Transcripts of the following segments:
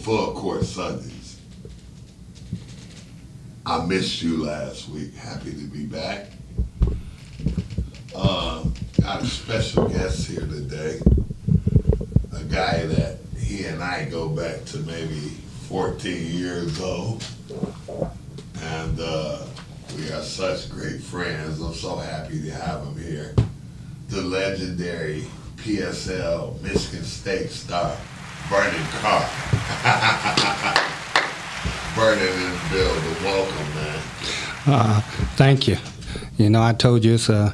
Full Court Sundays. I missed you last week. Happy to be back. Got a special guest here today. A guy that he and I go back to maybe 14 years old. And we are such great friends. I'm so happy to have him here. The legendary PSL Michigan State star, Vernon Carr. Vernon in the building. Welcome, man. Thank you. You know, I told you it's an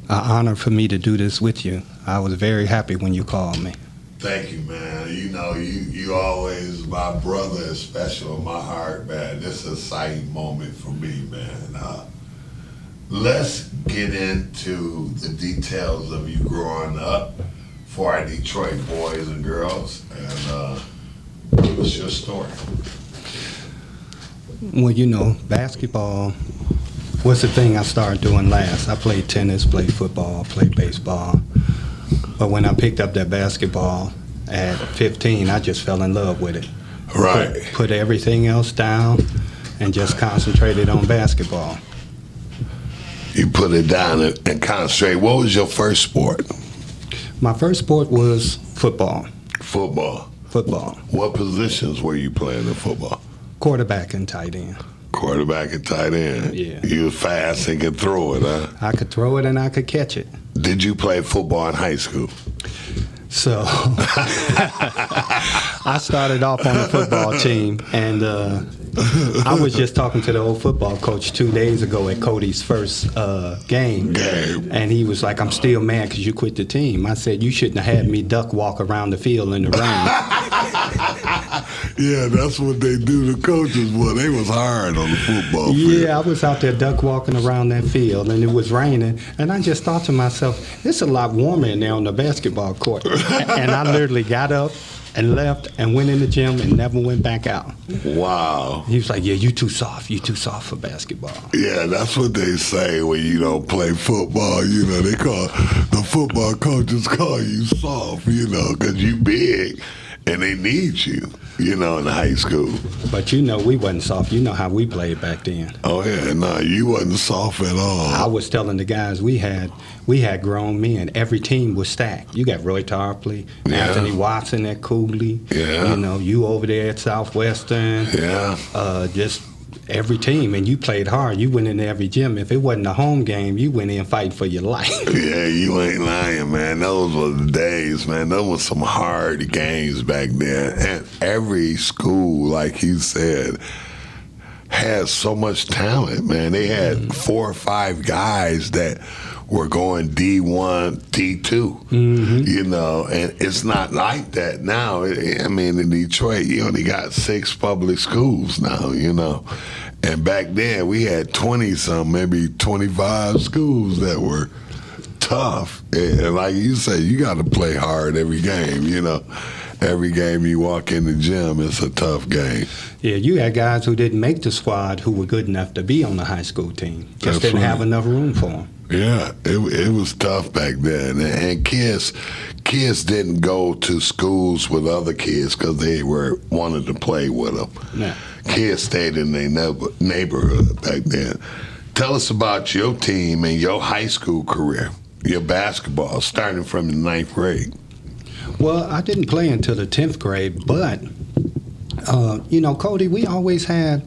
honor for me to do this with you. I was very happy when you called me. Thank you, man. You know, you always, my brother is special in my heart, man. This is a exciting moment for me, man. Let's get into the details of you growing up for our Detroit boys and girls, and give us your story. Well, you know, basketball was the thing I started doing last. I played tennis, played football, played baseball. But when I picked up that basketball at 15, I just fell in love with it. Right. Put everything else down and just concentrated on basketball. You put it down and concentrate. What was your first sport? My first sport was football. Football. Football. What positions were you playing in football? Quarterback and tight end. Quarterback and tight end. Yeah. You was fast and could throw it, huh? I could throw it and I could catch it. Did you play football in high school? So I started off on the football team, and I was just talking to the old football coach 2 days ago at Cody's first game. And he was like, I'm still mad because you quit the team. I said, you shouldn't have had me duck walk around the field in the rain. Yeah, that's what they do to coaches. Well, they was hard on the football field. Yeah, I was out there duck walking around that field, and it was raining. And I just thought to myself, it's a lot warmer in there on the basketball court. And I literally got up and left and went in the gym and never went back out. Wow. He was like, yeah, you too soft. You too soft for basketball. Yeah, that's what they say when you don't play football. You know, they call, the football coaches call you soft, you know, because you big and they need you, you know, in high school. But you know, we wasn't soft. You know how we played back then. Oh, yeah, no, you wasn't soft at all. I was telling the guys we had grown men. Every team was stacked. You got Roy Tarpley, Anthony Watson at Cooley. Yeah. You know, you over there at Southwestern. Yeah. Just every team, and you played hard. You went in every gym. If it wasn't a home game, you went in fighting for your life. Yeah, you ain't lying, man. Those were the days, man. Those were some hard games back then. And every school, like you said, had so much talent, man. They had 4 or 5 guys that were going D1, D2, you know, and it's not like that now. I mean, in Detroit, you only got 6 public schools now, you know. And back then, we had 20-some, maybe 25 schools that were tough. And like you say, you got to play hard every game, you know. Every game you walk in the gym, it's a tough game. Yeah, you had guys who didn't make the squad who were good enough to be on the high school team. Just didn't have enough room for them. Yeah, it was tough back then. And kids didn't go to schools with other kids because they wanted to play with them. Yeah. Kids stayed in their neighborhood back then. Tell us about your team and your high school career, your basketball, starting from the 9th grade. Well, I didn't play until the 10th grade, but, you know, Cody, we always had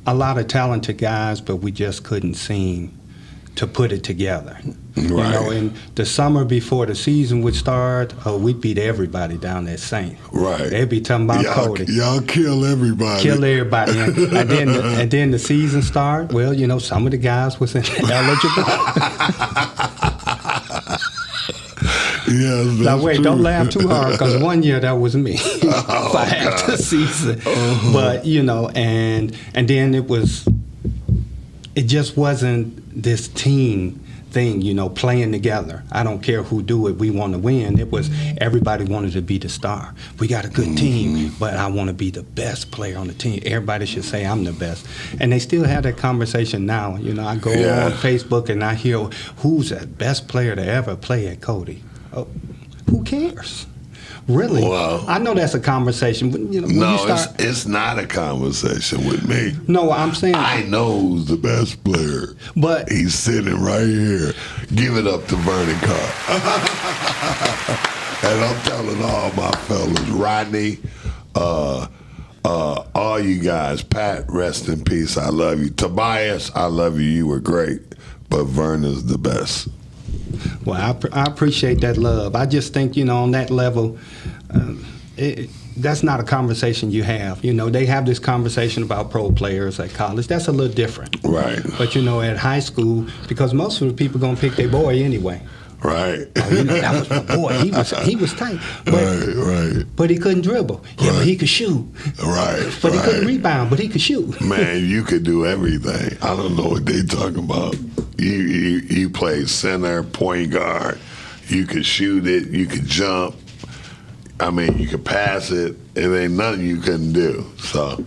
a lot of talented guys, but we just couldn't seem to put it together. Right. You know, in the summer before the season would start, we'd beat everybody down at St. Right. They'd be talking about Cody. Y'all kill everybody. Kill everybody. And then the season start, well, you know, some of the guys was eligible. Yes, now wait, true. don't laugh too hard, because one year that was me Oh, for half the season. But you know, and then it just wasn't this team thing, you know, playing together. I don't care who do it, we want to win. It was everybody wanted to be the star. We got a good team, but I want to be the best player on the team. Everybody should say I'm the best. And they still have that conversation now. You know, I go on Facebook and I hear who's the best player to ever play at Cody. Oh, who cares? Really? Well, I know that's a conversation. But, when you no, start, it's not a conversation with me. no, I'm saying. I know who's the best player. But He's sitting right here. Give it up to Vernon Carr. And I'm telling all my fellas, Rodney, all you guys, Pat, rest in peace. I love you. Tobias, I love you. You were great. But Vernon's the best. well, I appreciate that love. I just think on that level, that's not a conversation you have. They have this conversation about pro players at college. That's a little different. Right. But at high school, because most of the people gonna pick their boy anyway. Right. That was my boy. He was tight. But, Right. But he couldn't dribble. Yeah, but he could shoot. Right. But he right. couldn't rebound. But he could shoot. Man, you could do everything. I don't know what they talking about. You play center, point guard. You could shoot it. You could jump. I mean, you could pass it. It ain't nothing you couldn't do. So,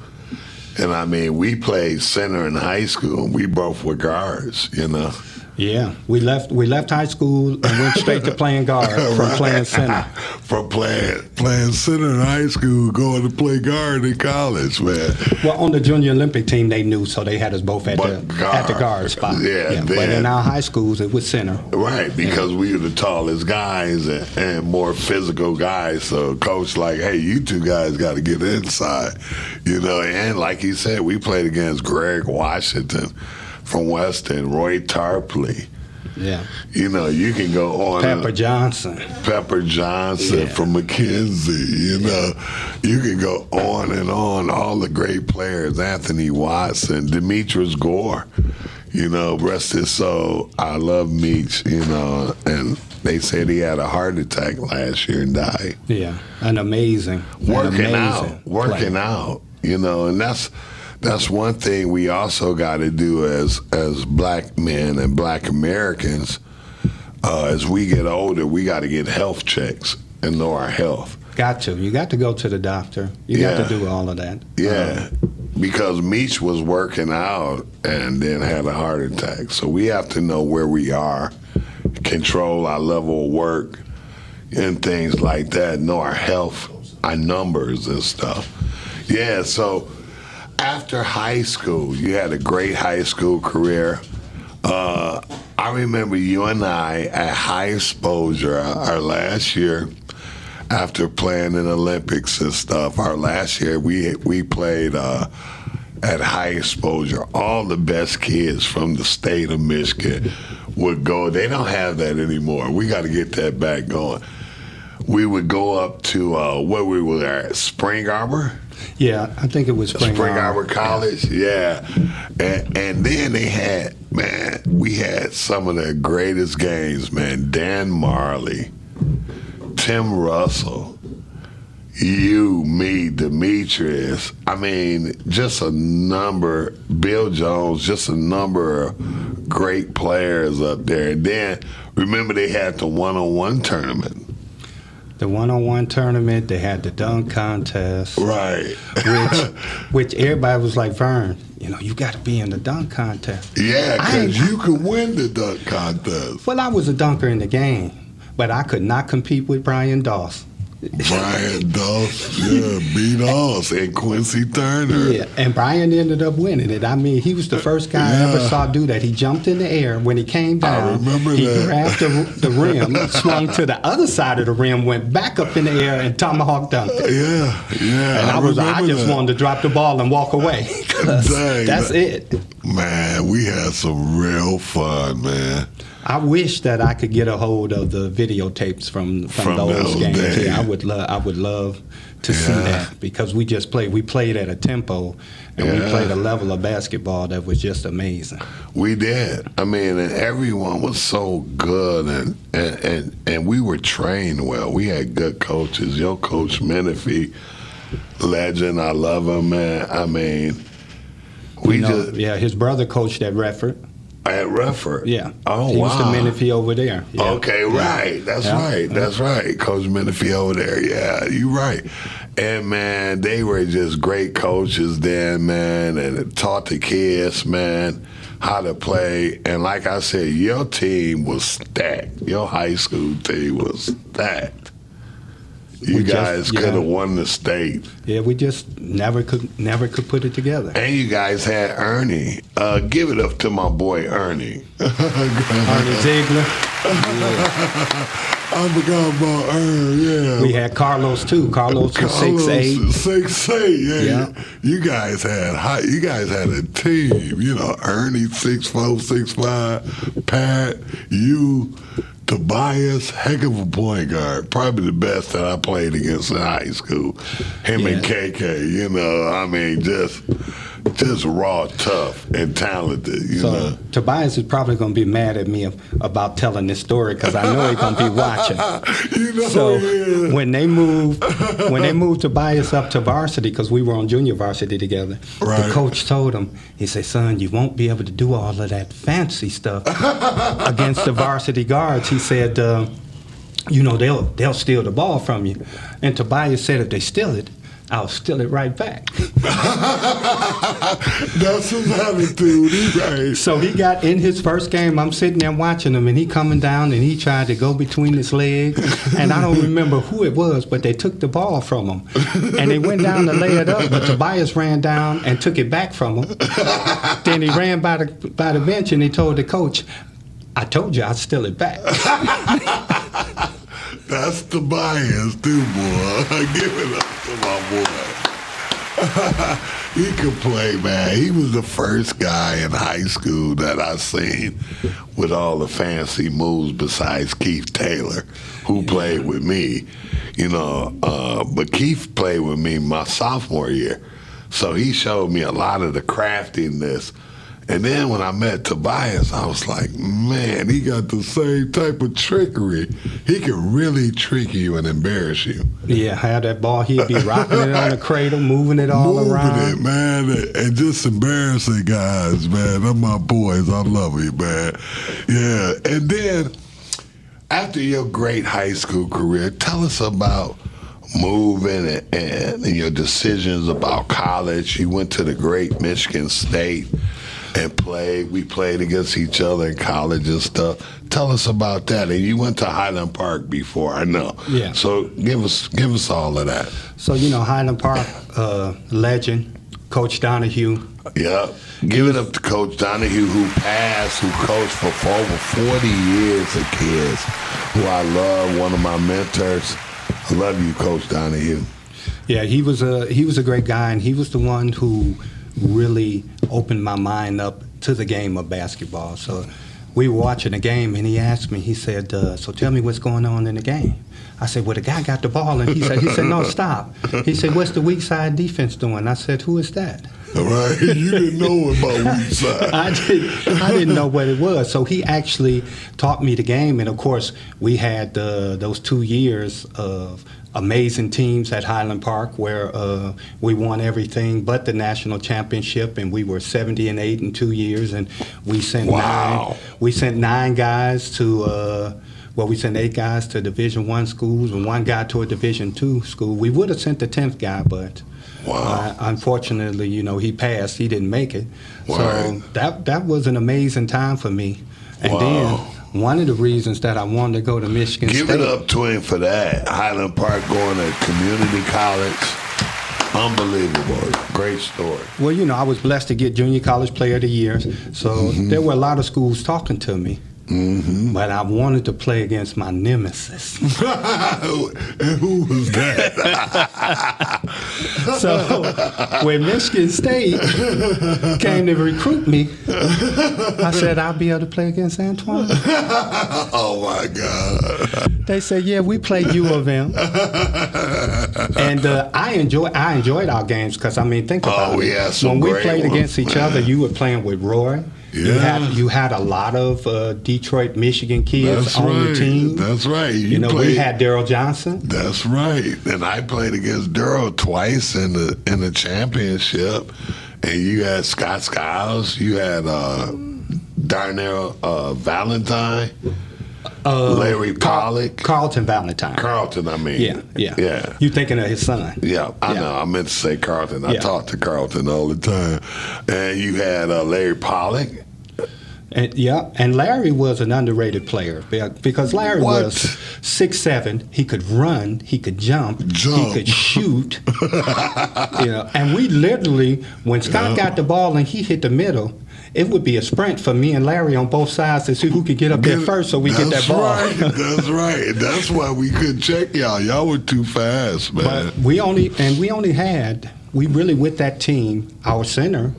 and I mean, we played center in high school. And we both were guards. Yeah, we left high school and went straight to playing guard from playing center. From playing center in high school, going to play guard in college, man. Well, on the Junior Olympic team, they knew, so they had us both at the guard spot. Yeah. But in our high schools, it was center. Right, because we were the tallest guys and more physical guys. So coach like, hey, you two guys got to get inside, And like he said, we played against Greg Washington from Weston, Roy Tarpley. Yeah. You can go on. Pepper Johnson from McKenzie. You can go on and on. All the great players, Anthony Watson, Demetrius Gore. Rest his soul. I love Meach, and they said he had a heart attack last year and died. Yeah, working out, and that's one thing we also got to do as black men and black Americans. As we get older, we got to get health checks and know our health. You got to go to the doctor. You got to do all of that. Yeah, because Meach was working out and then had a heart attack. So we have to know where we are, control our level of work and things like that, know our health, our numbers and stuff. Yeah, so after high school, you had a great high school career. I remember you and I at High Exposure, our last year, after playing in Olympics and stuff, our last year we played at High Exposure. All the best kids from the state of Michigan would go. They don't have that anymore. We got to get that back going. We would go up to where we were at, Spring Arbor. Yeah, I think it was Spring Arbor College. Yeah. And then we had some of the greatest games, man. Dan Marley, Tim Russell, you, me, Demetrius. I mean, just a number, Bill Jones, just a number of great players up there. And then, remember they had the one-on-one tournament. The one-on-one tournament, they had the dunk contest. Right. which everybody was like, Vern, you got to be in the dunk contest. Yeah, because you could win the dunk contest. Well, I was a dunker in the game, but I could not compete with Brian Doss. Brian Doss, yeah, beat us, and Quincy Turner. Yeah, and Brian ended up winning it. I mean, he was the first guy I ever saw do that. He jumped in the air. When he came down, I remember he that. grabbed the rim, swung to the other side of the rim, went back up in the air, and tomahawk dunked it. Yeah. And I just wanted to drop the ball and walk away. Dang, that's it. Man, we had some real fun, man. I wish that I could get a hold of the videotapes from those games. Days. Yeah, I would love to see that, because we played at a tempo and we played a level of basketball that was just amazing. We did. I mean, and everyone was so good, and we were trained well. We had good coaches. Your coach Menifee, legend. I love him, man. I mean, his brother coached at Redford. At Redford? Yeah. Oh, he wow. was the Menifee over there. Yeah. Okay, right. That's right. That's right. Coach Menifee over there. Yeah, you're right. And, man, they were just great coaches then, man, and it taught the kids, man, how to play. And like I said, your team was stacked. Your high school team was stacked. You guys could have won the state. Yeah, we just never could put it together. And you guys had Ernie. Give it up to my boy Ernie. Ernie Ziegler. I forgot about Ernie. Yeah. We had Carlos too. Carlos was 6'8". 6'8". Yeah. Yeah. You guys had a team. You know, Ernie 6'4", 6'5", Pat, you, Tobias, heck of a point guard. Probably the best that I played against in high school. Him and KK, you know, I mean, just raw, tough, and talented, you know. Tobias is probably going to be mad at me about telling this story because I know he's going to be watching. You know, So yeah. when they moved Tobias up to varsity, because we were on junior varsity together, Right. the coach told him, he said, "Son, you won't be able to do all of that fancy stuff against the varsity guards." He said, "You know, they'll steal the ball from you." And Tobias said, "If they steal it, I'll steal it right back." That's his attitude. He's right. So he got in his first game. I'm sitting there watching him, and he coming down, and he tried to go between his legs. And I don't remember who it was, but they took the ball from him, and they went down to lay it up. But Tobias ran down and took it back from him. Then he ran by the bench, and he told the coach, "I told you I'd steal it back." That's Tobias, too, boy. Give it up to my boy. He could play, man. He was the first guy in high school that I seen with all the fancy moves besides Keith Taylor, who played with me. You know, but Keith played with me my sophomore year. So he showed me a lot of the craftiness. And then when I met Tobias, I was like, man, he got the same type of trickery. He could really trick you and embarrass you. Yeah, have that ball. He'd be rocking it on the cradle, moving it all around. Moving it, man, and just embarrassing guys, man. They're my boys. I love you, man. Yeah, and then after your great high school career, tell us about moving and your decisions about college. You went to the great Michigan State and played. We played against each other in college and stuff. Tell us about that. And you went to Highland Park before, I know. Yeah. So give us all of that. So, you know, Highland Park, legend, Coach Donahue. Yeah. Give it up to Coach Donahue, who coached for over 40 years of kids, who I love, one of my mentors. I love you, Coach Donahue. Yeah, he was a great guy, and he was the one who really opened my mind up to the game of basketball. So we were watching a game, and he asked me, he said, "So tell me what's going on in the game." I said, "Well, the guy got the ball," and he said, "No, stop." He said, "What's the weak side defense doing?" I said, "Who is that?" All right, you didn't know about weak side. I didn't know what it was. So he actually taught me the game, and of course, we had those 2 years of amazing teams at Highland Park where we won everything but the national championship, and we were 70-8 in 2 years, and we sent nine guys to we sent 8 guys to Division I schools and 1 guy to a Division II school. We would have sent the 10th guy, but unfortunately, you know, he passed. He didn't make it. Wow. So that was an amazing time for me. And then one of the reasons that I wanted to go to Michigan State. Give it up to him for that. Highland Park going to community college. Unbelievable. Great story. Well, you know, I was blessed to get Junior College Player of the Year. So there were a lot of schools talking to me. Mm-hmm. But I wanted to play against my nemesis. And who was that? So when Michigan State came to recruit me, I said, "I'll be able to play against Antoine." Oh, my God. They said, "Yeah, we play U of M." And I enjoyed our games because, I mean, think about it. Yeah, some when we great played ones, against each other, you were playing with Roy. Yeah. You had a lot of Detroit, Michigan kids on the team. That's right. We had Daryl Johnson. That's right. And I played against Daryl twice in the championship. And you had Scott Skiles. You had Darnell Valentine. Larry Pollock. Carlton Valentine. Carlton, I mean. Yeah. You thinking of his son. Yeah, I know. I meant to say Carlton. I talked to Carlton all the time. And you had Larry Pollock. And Larry was an underrated player because Larry What? was 6'7". He could run, he could jump. He could shoot. And we literally, when Scott got the ball and he hit the middle, it would be a sprint for me and Larry on both sides to see who could get up there first so we get that ball. Right. That's right. That's why we couldn't check y'all. Y'all were too fast, man. But we really with that team, our center,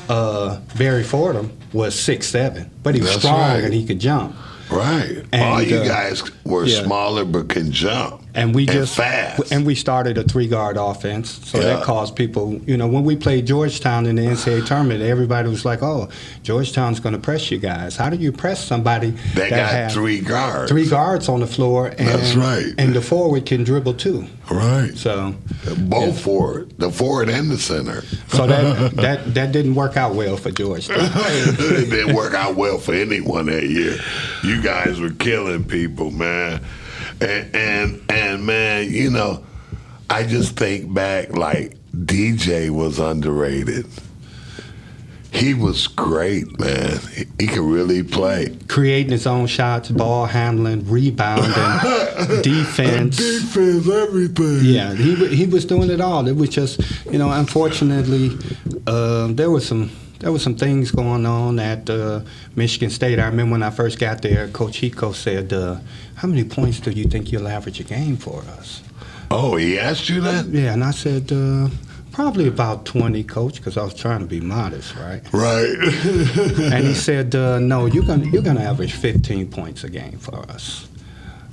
Barry Fordham, was 6'7", but he was That's strong right. and he could jump. Right. And, all you guys were smaller but can jump. And we just fast. And we started a 3-guard offense, so that caused people. When we played Georgetown in the NCAA tournament, everybody was like, "Oh, Georgetown's going to press you guys. How do you press somebody that got has 3 guards? 3 guards on the floor, and That's right. And the forward can dribble too. Right. So both forward, the forward and the center. So that didn't work out well for Georgetown. It didn't work out well for anyone that year. You guys were killing people, man. And man, I just think back, like, DJ was underrated. He was great, man. He could really play. Creating his own shots, ball handling, rebounding, defense. Defense, everything. Yeah, he was doing it all. It was just, unfortunately, there was some things going on at Michigan State. I remember when I first got there, Coach Hiko said, "How many points do you think you'll average a game for us?" Oh, he asked you that? Yeah, and I said, probably about 20, Coach, because I was trying to be modest, right? Right. And he said, no, you're gonna average 15 points a game for us.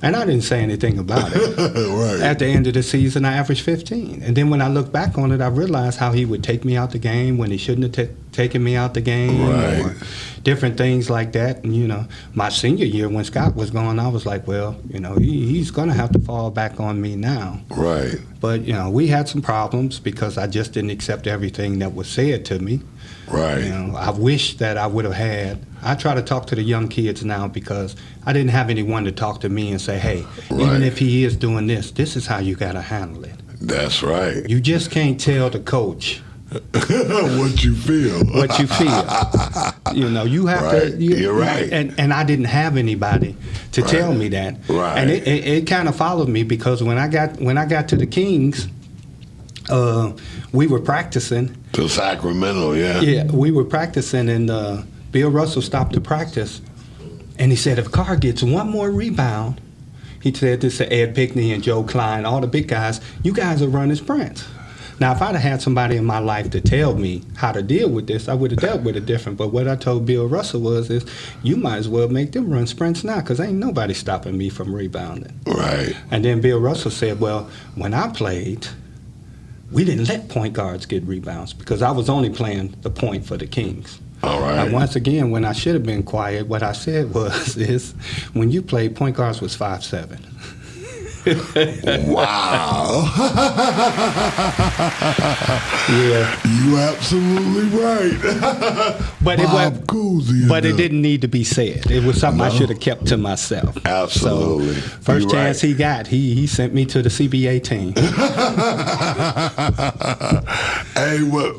And I didn't say anything about it. Right. At the end of the season, I averaged 15. And then when I look back on it, I realized how he would take me out the game when he shouldn't have taken me out the game. Right. Or different things like that. And, my senior year when Scott was gone, I was like, well, he's going to have to fall back on me now. Right. But, we had some problems because I just didn't accept everything that was said to me. Right. I wish that I would have had. I try to talk to the young kids now because I didn't have anyone to talk to me and say, hey, even if he is doing this is how you got to handle it. That's right. You just can't tell the coach what you feel. What you feel. You have to. You're right. And I didn't have anybody to tell me that. Right. And it kind of followed me because when I got to the Kings, we were practicing. To Sacramento, yeah. Yeah, we were practicing, and Bill Russell stopped the practice, and he said, if Carr gets one more rebound, he said this to Ed Pickney and Joe Klein, all the big guys, you guys are running sprints. Now, if I'd have had somebody in my life to tell me how to deal with this, I would have dealt with it different. But what I told Bill Russell is you might as well make them run sprints now because ain't nobody stopping me from rebounding. Right. And then Bill Russell said, well, when I played, we didn't let point guards get rebounds because I was only playing the point for the Kings. All right. And once again, when I should have been quiet, what I said is when you played, point guards was 5'7". Wow. Yeah. You absolutely right. But it didn't need to be said. It was something I should have kept to myself. Absolutely. So, first chance he got, he sent me to the CBA team. Hey, but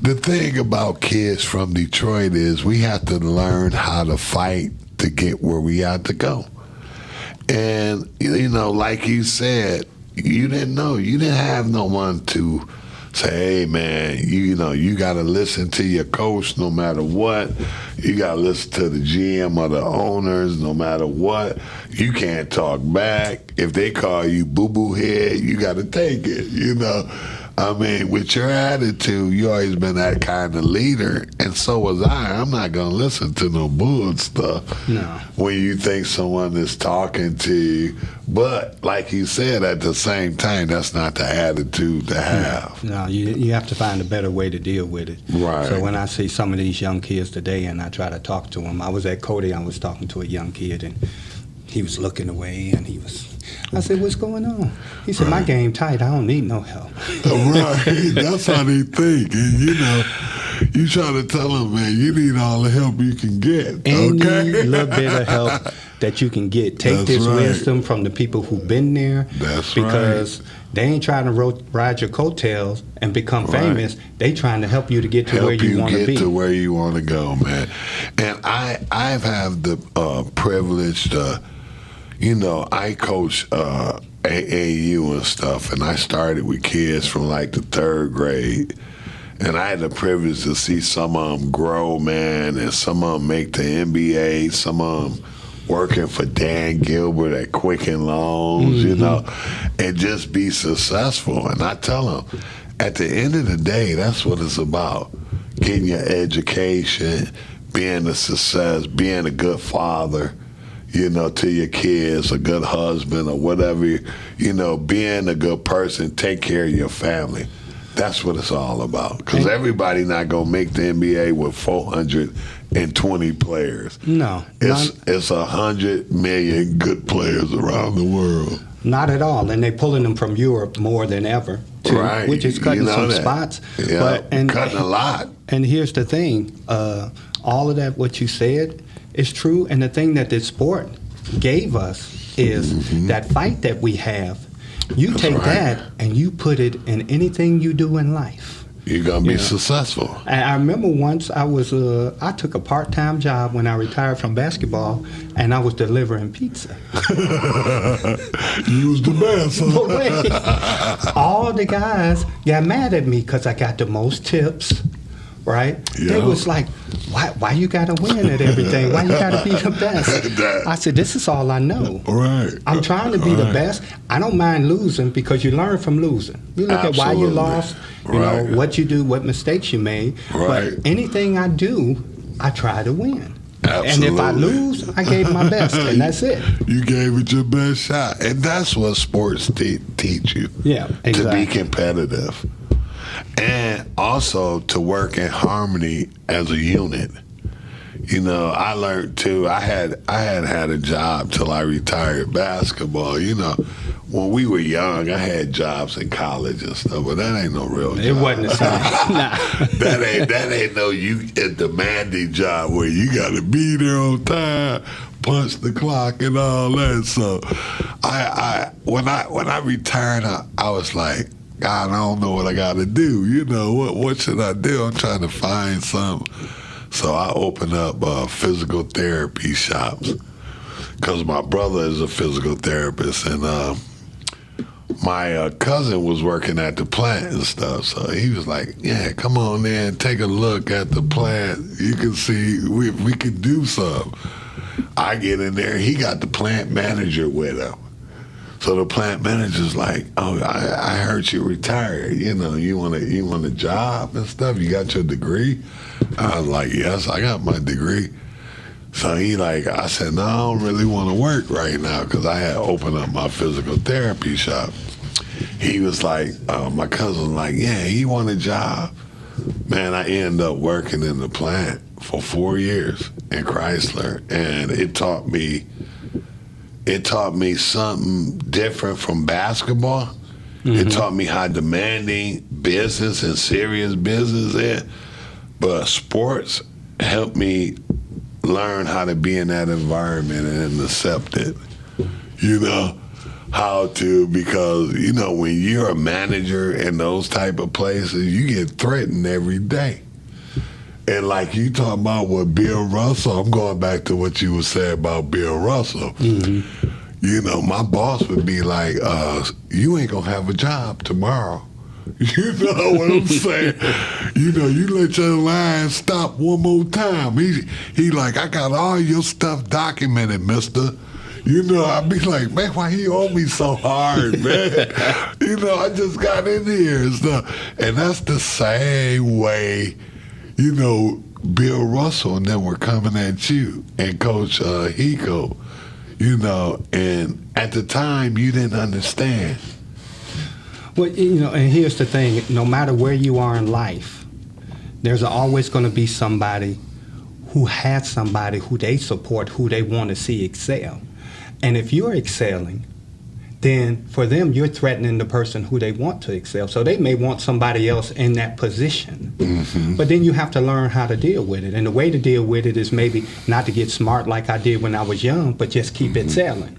the thing about kids from Detroit is we have to learn how to fight to get where we have to go. And, like you said, you didn't know. You didn't have no one to say, hey, man, you got to listen to your coach no matter what. You got to listen to the GM or the owners no matter what. You can't talk back. If they call you boo-boo head, you got to take it, I mean, with your attitude, you always been that kind of leader, and so was I. I'm not going to listen to no bull stuff when you think someone is talking to you. But, like you said, at the same time, that's not the attitude to have. No, you have to find a better way to deal with it. Right. So when I see some of these young kids today and I try to talk to them, I was at Cody, I was talking to a young kid, and he was looking away, and I said, what's going on? He said, my game tight. I don't need no help. Right. That's how they think. And, you try to tell them, man, you need all the help you can get. Any Okay? little bit of help that you can get. Take That's this right. wisdom from the people who've been there. That's because they ain't trying to ride your coattails and become Right. famous. They trying to help you to get to where you want to get be. to where you want to go, man. And I've had the privilege to, I coach AAU and stuff, and I started with kids from like the 3rd grade. And I had the privilege to see some of them grow, man, and some of them make the NBA, some of them working for Dan Gilbert at Quicken Loans, and just be successful. And I tell them, at the end of the day, that's what it's about. Getting your education, being a success, being a good father, to your kids, a good husband or whatever, being a good person, take care of your family. That's what it's all about. Because everybody not going to make the NBA with 420 players. No. It's 100 million good players around the world. Not at all. And they're pulling them from Europe more than ever, too, Right. which is cutting some that. spots. Yeah, cutting a lot. And here's the thing. All of that, what you said, is true. And the thing that this sport gave us is that fight that we have. You That's take right. that and you put it in anything you do in life. You're going to be successful. And I remember once I took a part-time job when I retired from basketball, and I was delivering pizza. You was the best, huh? But wait, all the guys got mad at me because I got the most tips, right? Yeah. They was like, why you got to win at everything? Why you got to be the best? I said, this is all I know. Right. I'm trying to be the best. I don't mind losing because you learn from losing. You look at why you Absolutely. lost, Right. what you do, what mistakes you made. Right. But anything I do, I try to win. And if I Absolutely. lose, I gave my best, and that's it. You gave it your best shot. And that's what sports teach you. Yeah, exactly. To be competitive. And also to work in harmony as a unit. I learned too. I had a job till I retired basketball. When we were young, I had jobs in college and stuff, but that ain't no real job. It wasn't the same. Nah. that ain't no a demanding job where you got to be there on time, punch the clock and all that. So, when I retired, I was like, God, I don't know what I got to do. What should I do? I'm trying to find something. So I opened up physical therapy shops because my brother is a physical therapist, and my cousin was working at the plant and stuff. So he was like, yeah, come on in, take a look at the plant. You can see we could do something. I get in there. He got the plant manager with him. So the plant manager's like, oh, I heard you retired. You want a job and stuff? You got your degree? I was like, yes, I got my degree. So I said, no, I don't really want to work right now because I had opened up my physical therapy shop. He was like, my cousin was like, yeah, he want a job. Man, I ended up working in the plant for 4 years in Chrysler, and it taught me something different from basketball. Mm-hmm. It taught me how demanding business and serious business is. But sports helped me learn how to be in that environment and accept it. How to, because, when you're a manager in those type of places, you get threatened every day. And like you talking about with Bill Russell, I'm going back to what you were saying about Bill Russell. Mm-hmm. My boss would be like, you ain't going to have a job tomorrow. You know what I'm saying? You let your line stop one more time. He like, I got all your stuff documented, mister. I'd be like, man, why he owe me so hard, man? I just got in here and stuff. And that's the same way, Bill Russell and them were coming at you and Coach Hiko, and at the time you didn't understand. Well, and here's the thing, no matter where you are in life, there's always going to be somebody who has somebody who they support, who they want to see excel. And if you're excelling, then for them, you're threatening the person who they want to excel. So they may want somebody else in that position. But then you have to learn how to deal with it. And the way to deal with it is maybe not to get smart like I did when I was young, but just keep excelling.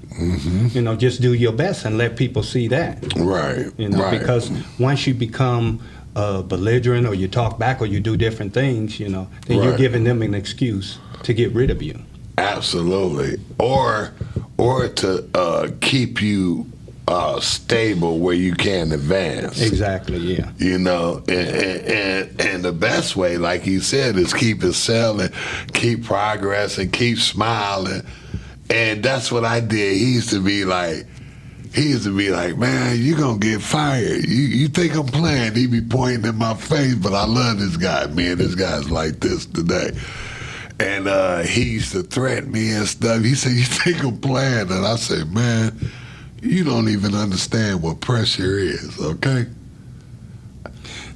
You know, just do your best and let people see that. Right. You know, right. because once you become belligerent or you talk back or you do different things, you know, then you're Right. giving them an excuse to get rid of you. Absolutely. Or to keep you stable where you can advance. Exactly, yeah. You know, and the best way, like you said, is keep excelling, keep progressing, keep smiling. And that's what I did. He used to be like, man, you gonna get fired. You think I'm playing? He be pointing in my face, but I love this guy. Man, this guy's like this today. And he used to threaten me and stuff. He said, you think I'm playing? And I said, man, you don't even understand what pressure is, okay?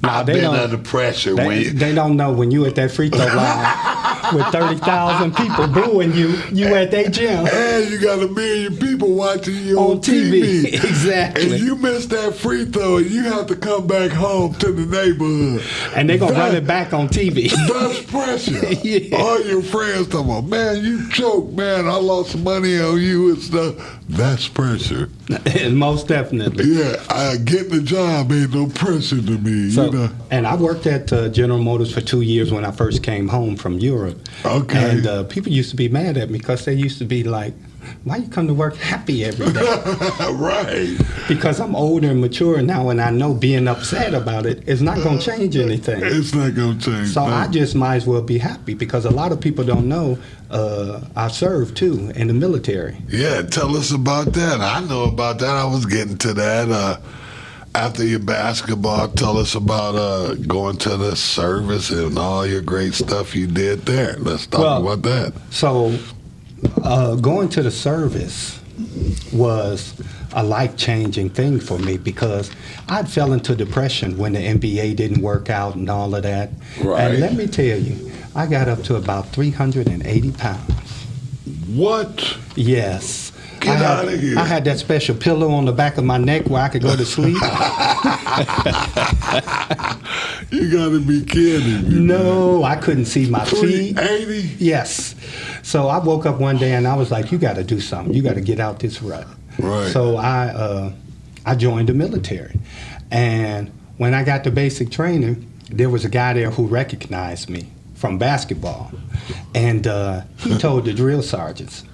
Now, I've they been don't- under pressure when you... They don't know when you at that free throw line with 30,000 people booing you at their gym And you got 1 million people watching you on on TV. TV. Exactly. And you miss that free throw and you have to come back home to the neighborhood. And they're going to That- run it back on TV. That's pressure. Yeah. All your friends talking about, man, you choked, man, I lost money on you and stuff. That's pressure. Most definitely. Yeah, getting a job ain't no pressure to me, So, you know. and I worked at General Motors for 2 years when I first came home from Europe. Okay. And people used to be mad at me because they used to be like, why you come to work happy every day? Right. Because I'm older and mature now, and I know being upset about it is not going to change anything. It's not going to change. So I nothing. just might as well be happy because a lot of people don't know I served too in the military. Yeah, tell us about that. I know about that. I was getting to that. After your basketball, tell us about going to the service and all your great stuff you did there. Let's talk about that. So going to the service was a life-changing thing for me because I'd fell into depression when the NBA didn't work out and all of that. Right. And let me tell you, I got up to about 380 pounds. What? Yes. Get out of here. I had that special pillow on the back of my neck where I could go to sleep. You got to be kidding me. No, I couldn't see my feet. 380? Yes. So I woke up one day and I was like, you got to do something. You got to get out this rut. Right. So I joined the military. And when I got to basic training, there was a guy there who recognized me from basketball. And he told the drill sergeants.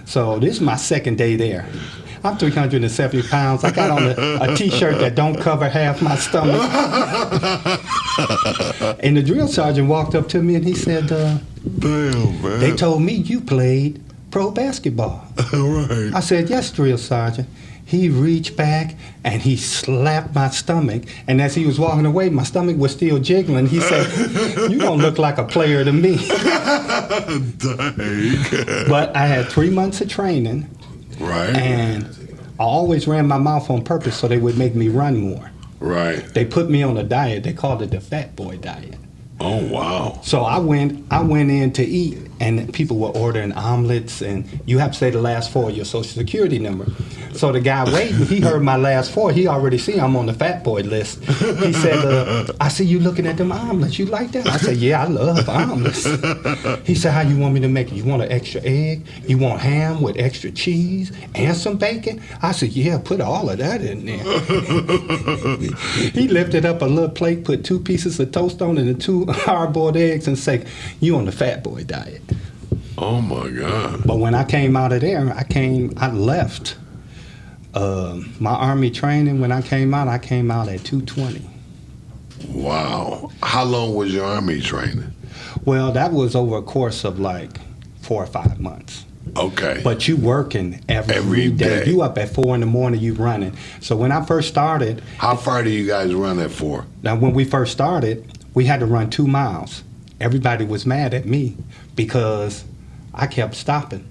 So this is my second day there. I'm 370 pounds. I got on a T-shirt that don't cover half my stomach. And the drill sergeant walked up to me and he said, Damn, man. they told me you played pro basketball. Right. I said, yes, drill sergeant. He reached back and he slapped my stomach. And as he was walking away, my stomach was still jiggling. He said, you don't look like a player to me. Dang. But I had 3 months of training. Right. And I always ran my mouth on purpose so they would make me run more. Right. They put me on a diet. They called it the fat boy diet. Oh, wow. So I went in to eat, and people were ordering omelets, and you have to say the last four of your social security number. So the guy waiting, he heard my last four. He already see I'm on the fat boy list. He said, I see you looking at them omelets. You like that? I said, yeah, I love omelets. He said, how you want me to make it? You want an extra egg? You want ham with extra cheese and some bacon? I said, yeah, put all of that in there. He lifted up a little plate, put 2 pieces of toast on it and 2 hard-boiled eggs and said, you on the fat boy diet. Oh, my God. But when I came out of there, I left my Army training. When I came out at 220. Wow. How long was your Army training? Well, that was over a course of like 4 or 5 months. Okay. But you working every Every day. day. You up at 4 in the morning, you running. So when I first started, How far do you guys run it for? now when we first started, we had to run 2 miles. Everybody was mad at me because I kept stopping.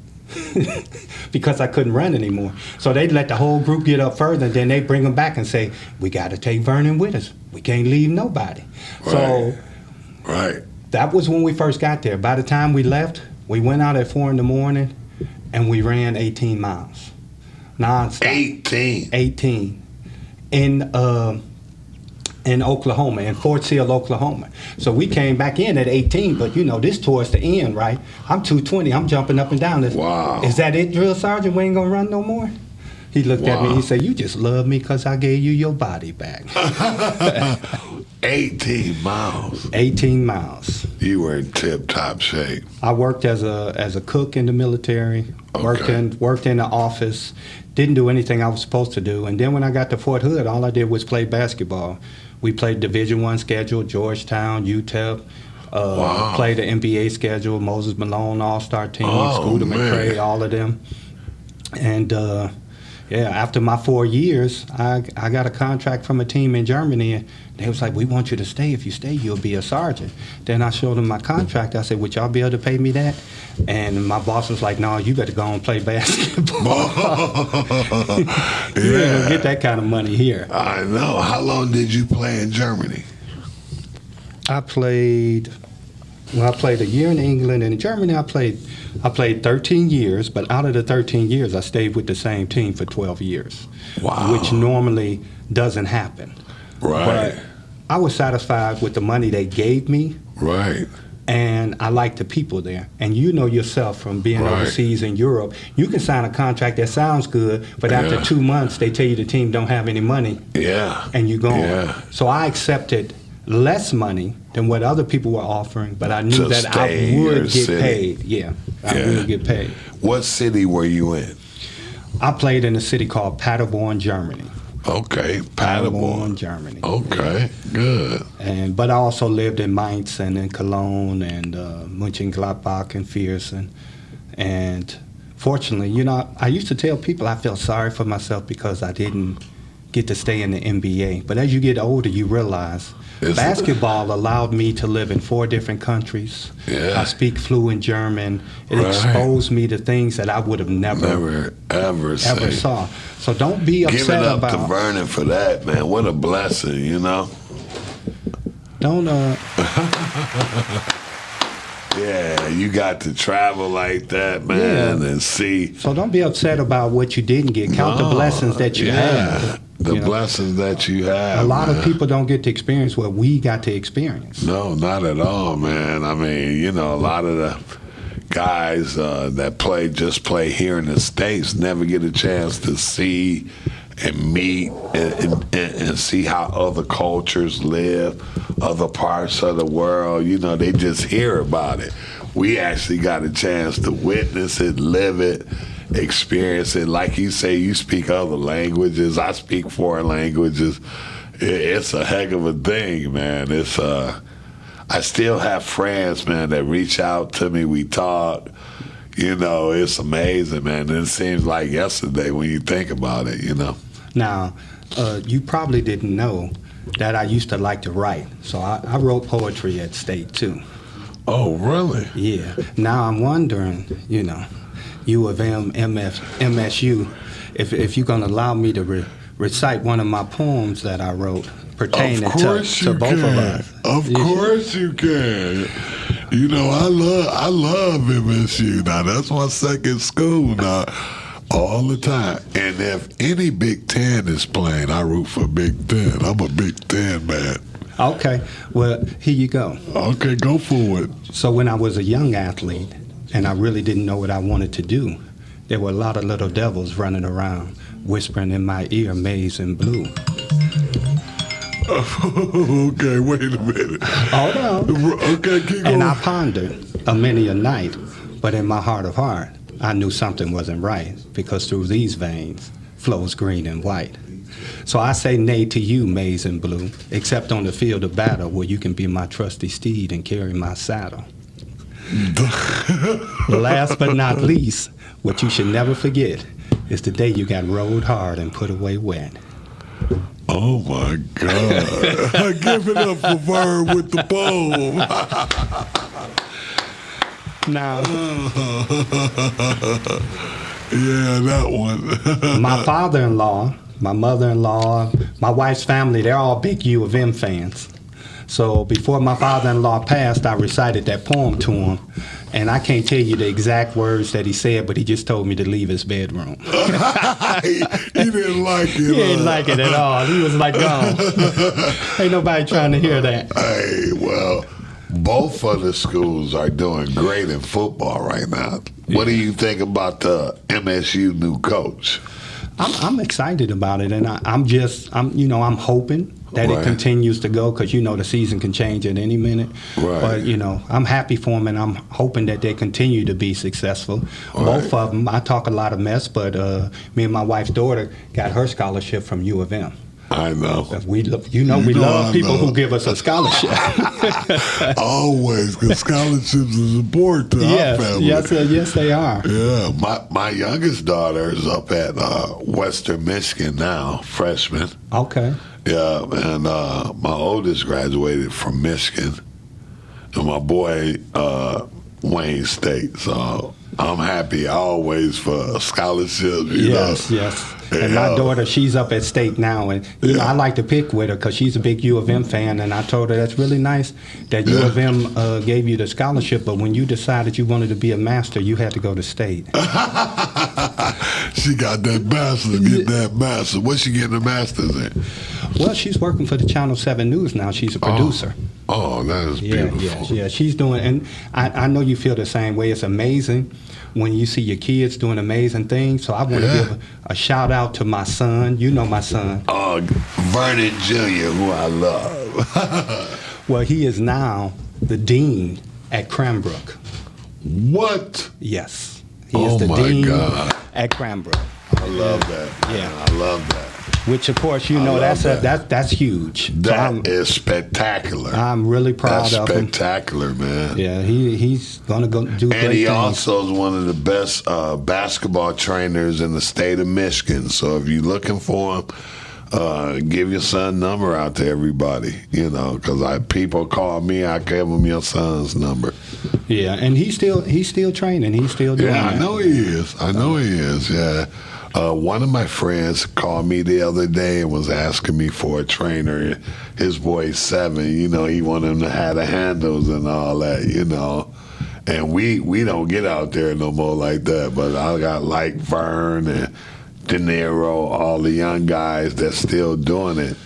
Because I couldn't run anymore. So they'd let the whole group get up further, and then they'd bring them back and say, we got to take Vernon with us. We can't leave nobody. So Right. that was when we first got there. By the time we left, we went out at 4 in the morning, and we ran 18 miles. nonstop. 18. 18 in Oklahoma, in Fort Sill, Oklahoma. So we came back in at 18, but this towards the end, right? I'm 220. I'm jumping up and down. Wow. Is that it, drill sergeant? We ain't gonna run no more? He looked at me. Wow. He said, "You just love me because I gave you your body back." 18 miles. 18 miles. You were in tip-top shape. I worked as a cook in the military. Okay. Worked in the office. Didn't do anything I was supposed to do. And then when I got to Fort Hood, all I did was play basketball. We played Division I schedule, Georgetown, UTEP. Wow. Played the NBA schedule, Moses Malone All-Star team, Oh, Scooter man. McCray, all of them. And after my 4 years, I got a contract from a team in Germany, and they was like, "We want you to stay. If you stay, you'll be a sergeant." Then I showed them my contract. I said, "Would y'all be able to pay me that?" And my boss was like, "No, you better go and play basketball. You ain't gonna get that kind of money here." I know. How long did you play in Germany? I played a year in England, and in Germany I played 13 years, but out of the 13 years I stayed with the same team for 12 years. Wow. Which normally doesn't happen. Right. But I was satisfied with the money they gave me, Right. and I liked the people there. And you know yourself from being Right. overseas in Europe, you can sign a contract that sounds good, but after Yeah. 2 months they tell you the team don't have any money, Yeah. and you gone. Yeah. So I accepted less money than what other people were offering, but I knew To that stay I in your would get city. paid. Yeah, I Yeah. would get paid. What city were you in? I played in a city called Paderborn, Germany. Okay, Paderborn. Germany. Okay, good. But I also lived in Mainz and in Cologne and Mönchengladbach and Viersen. And fortunately, I used to tell people I felt sorry for myself because I didn't get to stay in the NBA. But as you get older, you realize basketball allowed me to live in 4 different countries. Yeah. I speak fluent German. It Right. exposed me to things that I would have never Ever say. saw. So don't be Give upset it up about. to Vernon for that, man. What a blessing, you know? Don't Yeah, you got to travel like that, man, Yeah. and see. So don't be upset about what you didn't get. Count the blessings that you had. The blessings that you have. A lot man. of people don't get to experience what we got to experience. No, not at all, man. I mean, a lot of the guys that play here in the States never get a chance to see and meet and see how other cultures live, other parts of the world. They just hear about it. We actually got a chance to witness it, live it, experience it. Like you say, you speak other languages. I speak foreign languages. It's a heck of a thing, man. I still have friends, man, that reach out to me. We talk. It's amazing, man. It seems like yesterday when you think about it, Now, you probably didn't know that I used to like to write. So I wrote poetry at State, too. Oh, really? Yeah. Now I'm wondering, U of M, MSU, if you're going to allow me to recite one of my poems that I wrote pertaining to both of us. Of course you can. I love MSU. Now, that's my second school now. All the time. And if any Big Ten is playing, I root for Big Ten. I'm a Big Ten man. Okay. Well, here you go. Okay, go for it. So when I was a young athlete and I really didn't know what I wanted to do, there were a lot of little devils running around whispering in my ear, maize and blue. Okay, wait a minute. Hold on. Okay, keep going. And I pondered many a night, but in my heart of heart, I knew something wasn't right because through these veins flows green and white. So I say nay to you, maize and blue, except on the field of battle where you can be my trusty steed and carry my saddle. Last but not least, what you should never forget is the day you got rode hard and put away wet. Oh my God. Give it up for Vern with the poem. Now, Yeah, that one. my father-in-law, my mother-in-law, my wife's family, they're all big U of M fans. So before my father-in-law passed, I recited that poem to him. And I can't tell you the exact words that he said, but he just told me to leave his bedroom. he didn't like it. He didn't like it at all. He was like, gone. Ain't nobody trying to hear that. Hey, well, both of the schools are doing great in football right now. What do you think about the MSU new coach? I'm excited about it, and I'm hoping that it continues to go, because the season can change at any minute. Right. But I'm happy for them, and I'm hoping that they continue to be successful. Right. Both of them. I talk a lot of mess, but me and my wife's daughter got her scholarship from U of M. I know. We love people who give us a scholarship. Always, because scholarships is important to our family. Yes, they are. Yeah, my youngest daughter is up at Western Michigan now, freshman. Okay. Yeah, and my oldest graduated from Michigan, and my boy Wayne State. So I'm happy always for scholarships. Yes. And my daughter, she's up at State now, and I like to pick with her because she's a big U of M fan, and I told her that's really nice that U of M gave you the scholarship, but when you decided you wanted to be a master, you had to go to State. She got that master's, get that master's. What's she getting a master's in? Well, she's working for the Channel 7 News now. She's a producer. Oh, that is beautiful. Yeah, she's doing, and I know you feel the same way. It's amazing when you see your kids doing amazing things. So I want to give a shout out to my son. You know my son. Vernon Jr., who I love. Well, he is now the dean at Cranbrook. What? Yes. He is the dean at Cranbrook. I love that. Yeah. I love that. Which, of course, that's huge. That is spectacular. I'm really proud of him. That's spectacular, man. Yeah, he's going to go do great things. And he also is one of the best basketball trainers in the state of Michigan. So if you're looking for him, give your son number out to everybody, because people call me, I give them your son's number. Yeah, and he's still training. He's still doing that. I know he is. Yeah. One of my friends called me the other day and was asking me for a trainer. His boy's 7. He wanted him to have the handles and all that, And we don't get out there no more like that. But I got like Vern and De Niro, all the young guys that's still doing it.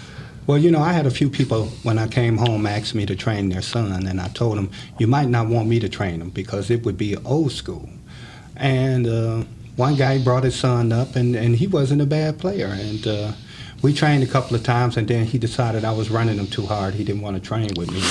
Well, I had a few people when I came home ask me to train their son, and I told them, you might not want me to train him because it would be old school. And one guy brought his son up, and he wasn't a bad player. And we trained a couple of times, and then he decided I was running him too hard. He didn't want to train with me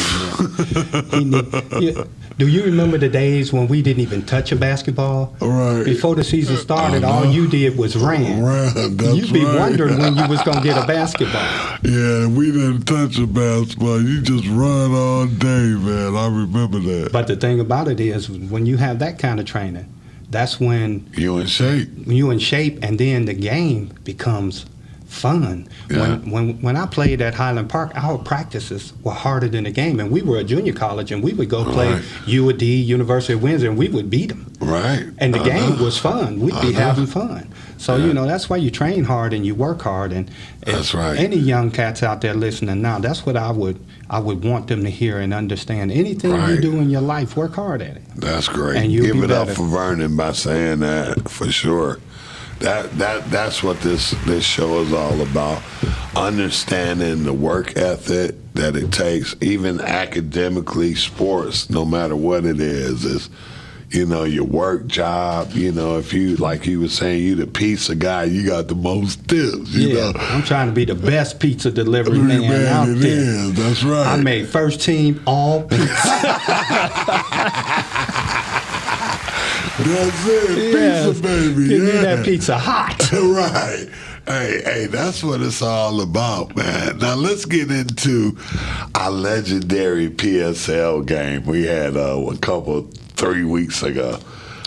anymore. Do you remember the days when we didn't even touch a basketball? Right. Before the season started, all you did was ran. You'd be wondering when you was going to get a basketball. Yeah, we didn't touch a basketball. You just run all day, man. I remember that. But the thing about it is, when you have that kind of training, that's when you're in shape. And then the game becomes fun. Yeah. When I played at Highland Park, our practices were harder than the game, and we were a junior college, and we would go play UD, University of Windsor, and we would beat them. Right. And the game was fun. We'd be having fun. So that's why you train hard and you work hard. And that's right. Any young cats out there listening now, that's what I would want them to hear and understand. Anything you do in your life, work hard at it. That's great. And you'll Give be it better. up for Vernon by saying that, for sure. That's what this show is all about. Understanding the work ethic that it takes, even academically, sports, no matter what it is your work job. If you, like you were saying, you the pizza guy, you got the most tips. You know? I'm trying to be the best pizza delivery man out there. Is. That's right. I made first team all pizza. That's it, pizza baby. Give me that pizza hot. Right. Hey, that's what it's all about, man. Now let's get into our legendary PSL game we had 3 weeks ago.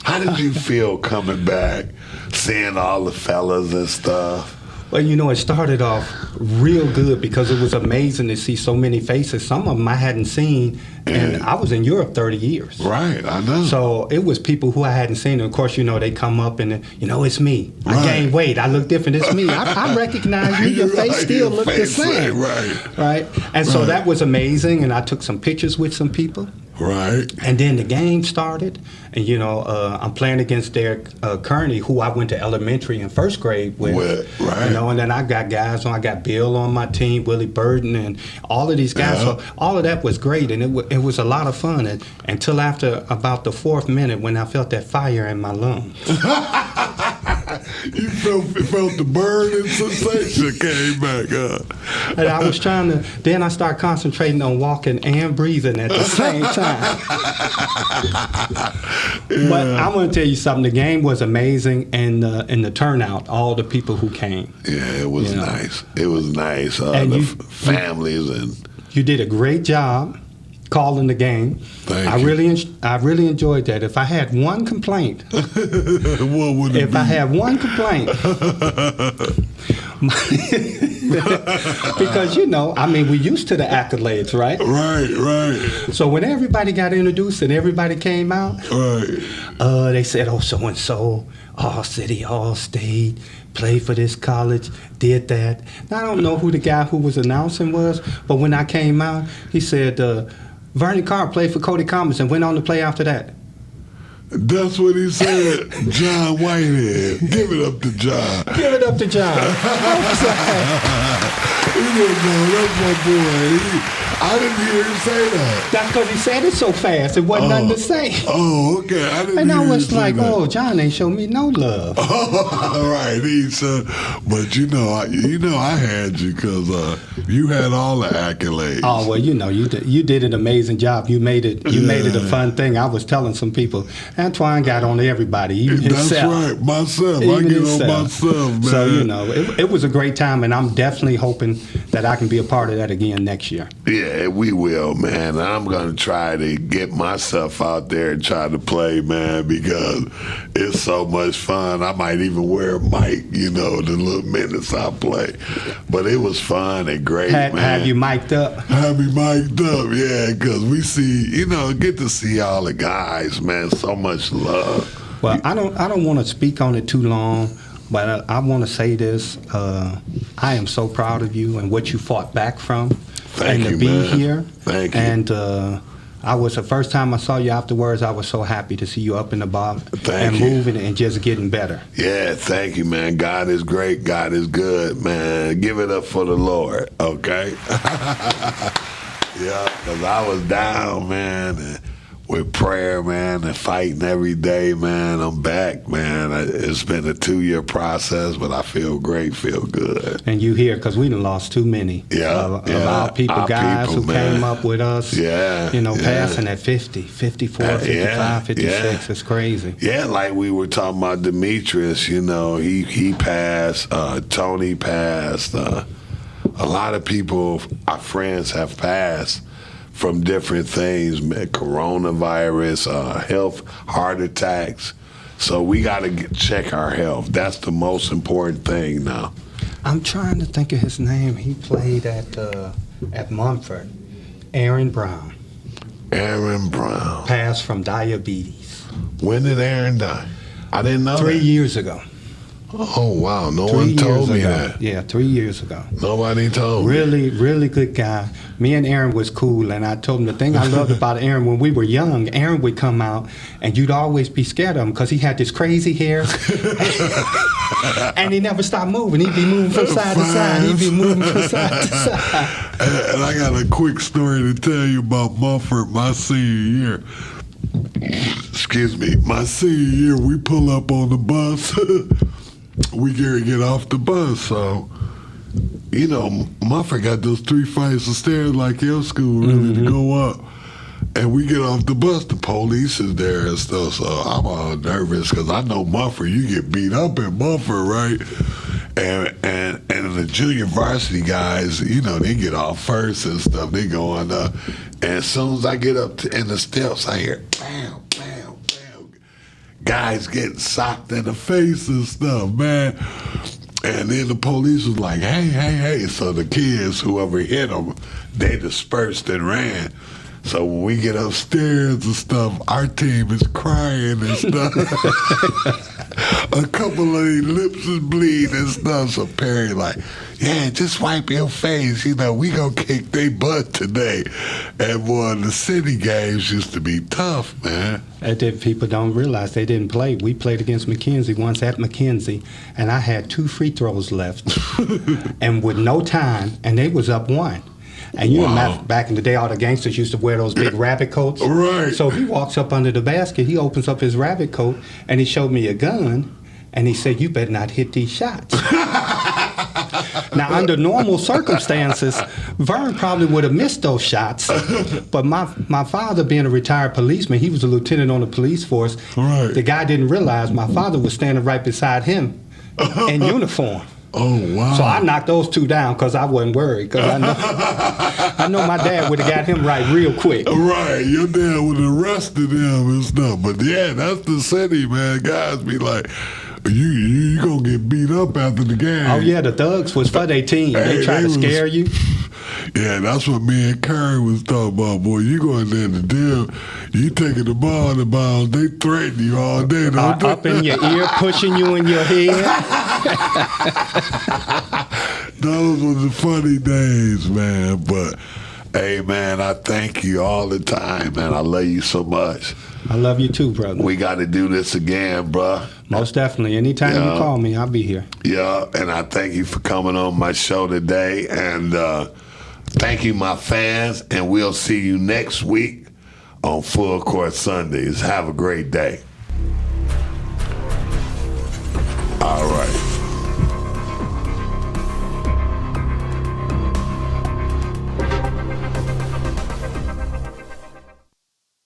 How did you feel coming back, seeing all the fellas and stuff? Well, it started off real good because it was amazing to see so many faces. Some of them I hadn't seen, and I was in Europe 30 years. Right, I know. So it was people who I hadn't seen. And of course, they come up and, it's me. I Right. gained weight. I look different. It's me. I recognize you. Your face Right, still your look the face, same. right. And so Right. that was amazing. And I took some pictures with some people. Right. And then the game started, and I'm playing against Derek Kearney, who I went to elementary and first grade with. Right. And then I got guys on. I got Bill on my team, Willie Burton, and all of these guys. Yeah. So all of that was great, and it was a lot of fun. And until after about the 4th minute, when I felt that fire in my lungs. You felt the burning sensation came back, huh? And I was then I started concentrating on walking and breathing at the same time. But I'm going to tell you something. The game was amazing, and the turnout, all the people who came. Yeah, it was nice. It was nice. And Families and... You did a great job calling the game. Thank I you. really enjoyed that. If I had one complaint, What would it if be? I had one complaint, because we used to the accolades, right? Right. So when everybody got introduced and everybody came out, Right. they said, "Oh, so and so, all city, all state, played for this college, did that." Now, I don't know who the guy who was announcing was, but when I came out, he said, "Vernon Carr played for Cody Commerce and went on to play after that." That's what he said. John Whitehead. Give it up to John. Give it up to John. He didn't know. That's my boy. I didn't hear him say that. That's because he said it so fast. It wasn't nothing to say. Oh, okay. I didn't And hear I him was say like, that. "Oh, John ain't showed me no love." Right, he said, but I had you because you had all the accolades. Oh well, you did an amazing job. You made it a fun thing. I was telling some people, Antoine got on everybody, even That's himself. right, myself. I Even get himself. on myself, man. So it was a great time, and I'm definitely hoping that I can be a part of that again next year. Yeah, we will, man. I'm going to try to get myself out there and try to play, man, because it's so much fun. I might even wear a mic, the little minutes I play. But it was fun and great, man. Have you mic'd up? Have me mic'd up, yeah, because we see, get to see all the guys, man. So much love. Well, I don't want to speak on it too long, but I want to say this. I am so proud of you and what you fought back from. Thank and you, to be man. here. Thank you. And the first time I saw you afterwards, I was so happy to see you up in the bar and you. moving and just getting better. Yeah, thank you, man. God is great. God is good, man. Give it up for the Lord, okay? Yeah, because I was down, man, and with prayer, man, and fighting every day, man. I'm back, man. It's been a 2-year process, but I feel great, feel good. And you here because we done lost too many of our people, guys who man. came up with us, passing at 50, 54, 55, 56. It's crazy. Yeah, like we were talking about Demetrius, he passed, Tony passed, a lot of people, our friends have passed from different things, coronavirus, health, heart attacks. So we got to check our health. That's the most important thing now. I'm trying to think of his name. He played at Mumford. Aaron Brown. Aaron Brown. Passed from diabetes. When did Aaron die? I didn't know 3 that. years ago. Oh, wow. No 3 one years told me ago. that. Yeah, 3 years ago. Nobody told me. Really, really good guy. Me and Aaron was cool, and I told him the thing I loved about Aaron when we were young, Aaron would come out, and you'd always be scared of him because he had this crazy hair, and he never stopped moving. He'd be moving from side to side. He'd be moving from side to side. And I got a quick story to tell you about Mumford my senior year. Excuse me. My senior year, we pull up on the bus. We get off the bus, so Mumford got those 3 flights of stairs like your school, ready to go up. And we get off the bus, the police is there and stuff, so I'm all nervous because I know Mumford, you get beat up in Mumford, right? And the junior varsity guys, they get off first and stuff, they going up. And as soon as I get up in the steps, I hear bam, bam, bam. Guys getting socked in the face and stuff, man. And then the police was like, hey. So the kids, whoever hit them, they dispersed and ran. So when we get upstairs and stuff, our team is crying and stuff. A couple of their lips is bleeding and stuff. So Perry like, yeah, just wipe your face. You know, we gonna kick their butt today. And boy, the city games used to be tough, man. And then people don't realize they didn't play. We played against McKenzie once at McKenzie, and I had 2 free throws left, and with no time, and they was up 1. And you remember back in the day, all the gangsters used to wear those big rabbit coats. Right. So he walks up under the basket, he opens up his rabbit coat, and he showed me a gun, and he said, "You better not hit these shots." Now, under normal circumstances, Vern probably would have missed those shots. But my father, being a retired policeman, he was a lieutenant on the police force. Right. The guy didn't realize my father was standing right beside him in uniform. Oh, wow. So I knocked those 2 down because I wasn't worried. Because I know my dad would have got him right real quick. Right, your dad would have arrested him and stuff. But yeah, that's the city, man. Guys be like, you gonna get beat up after the game. Oh yeah, the thugs was for their team. They tried to scare you. Yeah, that's what me and Curry was talking about, boy. You go in there in the deal, you taking the ball in the bounds, they threaten you all day, don't they? Up in your ear, pushing you in your head. Those were the funny days, man. But hey, man, I thank you all the time, man. I love you so much. I love you too, brother. We got to do this again, bruh. Most definitely. Anytime you call me, I'll be here. Yeah, and I thank you for coming on my show today. And thank you, my fans. And we'll see you next week on Full Court Sundays. Have a great day. All right.